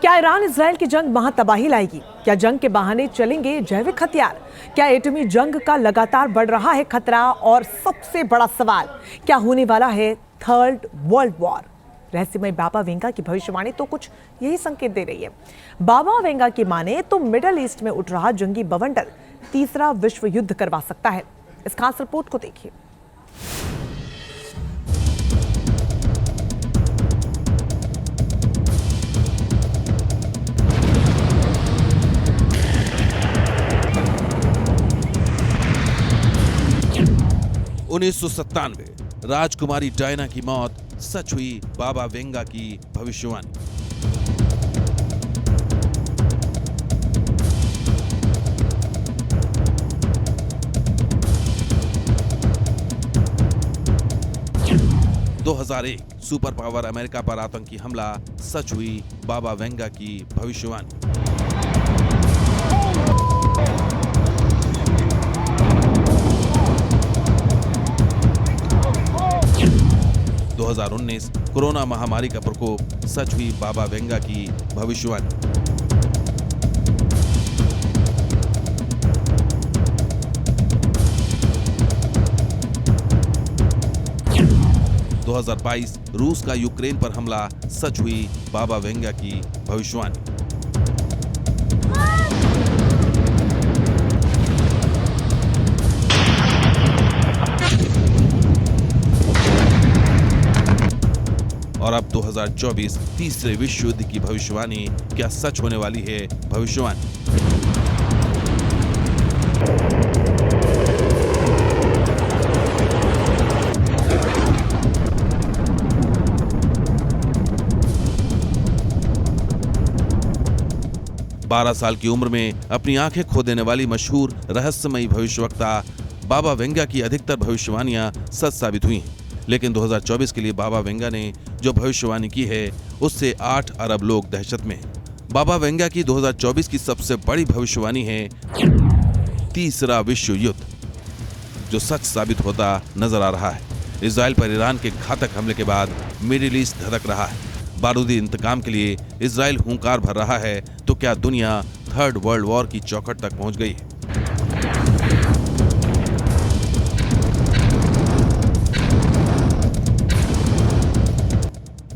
क्या Iran Israel की जंग महातबाही लाएगी? क्या जंग के बहाने चलेंगे जैविक हथियार? क्या एटमी जंग का लगातार बढ़ रहा है खतरा? और सबसे बड़ा सवाल, क्या होने वाला है थर्ड वर्ल्ड वॉर? रहस्यमय बाबा वेंगा की भविष्यवाणी तो कुछ यही संकेत दे रही है। बाबा वेंगा की माने तो मिडल ईस्ट में उठ रहा जंगी बवंडर तीसरा विश्व युद्ध करवा सकता है। इस खास रिपोर्ट को देखिए। उन्नीस राजकुमारी डायना की मौत, सच हुई बाबा वेंगा की भविष्यवाणी। सुपर पावर अमेरिका पर आतंकी हमला, सच हुई बाबा वेंगा की भविष्यवाणी। 2019 कोरोना महामारी का प्रकोप, सच हुई बाबा वेंगा की भविष्यवाणी। 2022 रूस का यूक्रेन पर हमला, सच हुई बाबा वेंगा की भविष्यवाणी। और अब 2024 तीसरे विश्व युद्ध की भविष्यवाणी, क्या सच होने वाली है भविष्यवाणी? बारह साल की उम्र में अपनी आंखें खो देने वाली मशहूर रहस्यमयी भविष्यवक्ता बाबा वेंगा की अधिकतर भविष्यवाणियां सच साबित हुई हैं। लेकिन 2024 के लिए बाबा वेंगा ने जो भविष्यवाणी की है उससे 8 अरब लोग दहशत में हैं। बाबा वेंगा की 2024 की सबसे बड़ी भविष्यवाणी है तीसरा विश्व युद्ध, जो सच साबित होता नजर आ रहा है। इजराइल पर ईरान के घातक हमले के बाद मिडिल ईस्ट धड़क रहा है। बारूदी इंतकाम के लिए इजराइल हुंकार भर रहा है, तो क्या दुनिया थर्ड वर्ल्ड वॉर की चौखट तक पहुंच गई है?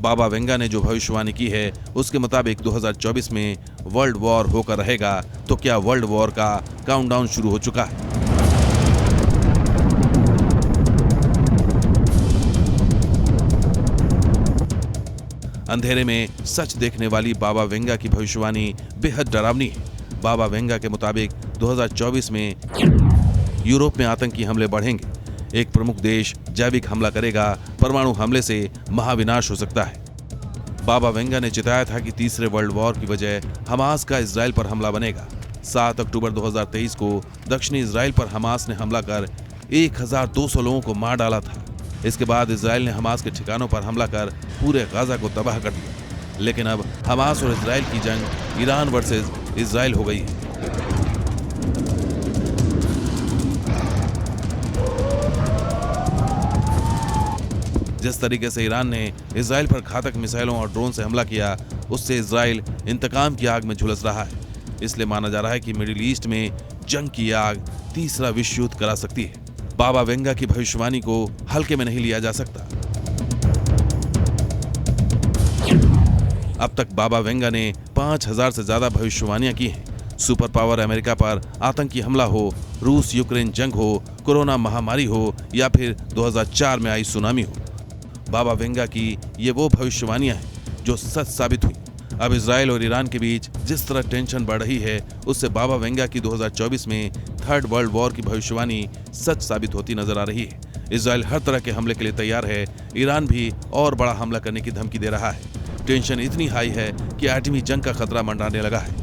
बाबा वेंगा ने जो भविष्यवाणी की है उसके मुताबिक 2024 में वर्ल्ड वॉर होकर रहेगा। तो क्या वर्ल्ड वॉर का काउंटडाउन शुरू हो चुका है? अंधेरे में सच देखने वाली बाबा वेंगा की भविष्यवाणी बेहद डरावनी है। बाबा वेंगा के मुताबिक 2024 में यूरोप में आतंकी हमले बढ़ेंगे। एक प्रमुख देश जैविक हमला करेगा। परमाणु हमले से महाविनाश हो सकता है। बाबा वेंगा ने चिताया था कि तीसरे वर्ल्ड वॉर की वजह हमास का इजराइल पर हमला बनेगा। 7 अक्टूबर 2023 को दक्षिणी इजराइल पर हमास ने हमला कर 1200 लोगों को मार डाला था। इसके बाद इजराइल ने हमास के ठिकानों पर हमला कर पूरे गाजा को तबाह कर दिया। लेकिन अब हमास और इजराइल की जंग ईरान वर्सेस इजराइल हो गई है। जिस तरीके से ईरान ने इजराइल पर घातक मिसाइलों और ड्रोन से हमला किया, उससे इजराइल इंतकाम की आग में झुलस रहा है। इसलिए माना जा रहा है कि मिडिल ईस्ट में जंग की आग तीसरा विश्व युद्ध करा सकती है। बाबा वेंगा की भविष्यवाणी को हल्के में नहीं लिया जा सकता। अब तक बाबा वेंगा ने 5000 से ज्यादा भविष्यवाणियां की हैं। सुपर पावर अमेरिका पर आतंकी हमला हो, रूस यूक्रेन जंग हो, कोरोना महामारी हो या फिर 2004 में आई सुनामी हो, बाबा वेंगा की ये वो भविष्यवाणियां हैं जो सच साबित हुई। अब इजराइल और ईरान के बीच जिस तरह टेंशन बढ़ रही है, उससे बाबा वेंगा की 2024 में थर्ड वर्ल्ड वॉर की भविष्यवाणी सच साबित होती नजर आ रही है। इजराइल हर तरह के हमले के लिए तैयार है। ईरान भी और बड़ा हमला करने की धमकी दे रहा है। टेंशन इतनी हाई है कि एटमी जंग का खतरा मंडराने लगा है।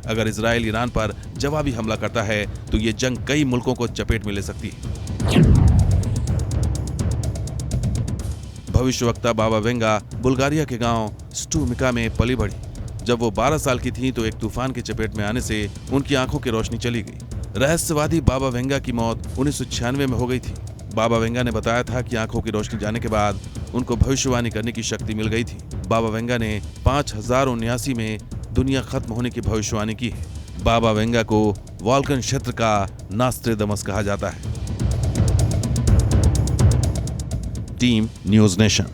अगर इजराइल ईरान पर जवाबी हमला करता है तो ये जंग कई मुल्कों को चपेट में ले सकती है। भविष्यवक्ता बाबा वेंगा बुल्गारिया के गांव स्टूमिका में पली बढ़ी। जब वो 12 साल की थी तो एक तूफान की चपेट में आने से उनकी आंखों की रोशनी चली गई। रहस्यवादी बाबा वेंगा की मौत 1996 में हो गई थी। बाबा वेंगा ने बताया था कि आंखों की रोशनी जाने के बाद उनको भविष्यवाणी करने की शक्ति मिल गई थी। बाबा वेंगा ने 5079 में दुनिया खत्म होने की भविष्यवाणी की है। बाबा वेंगा को वॉल्कन क्षेत्र का नास्ट्रेडमस कहा जाता है। Team news nation.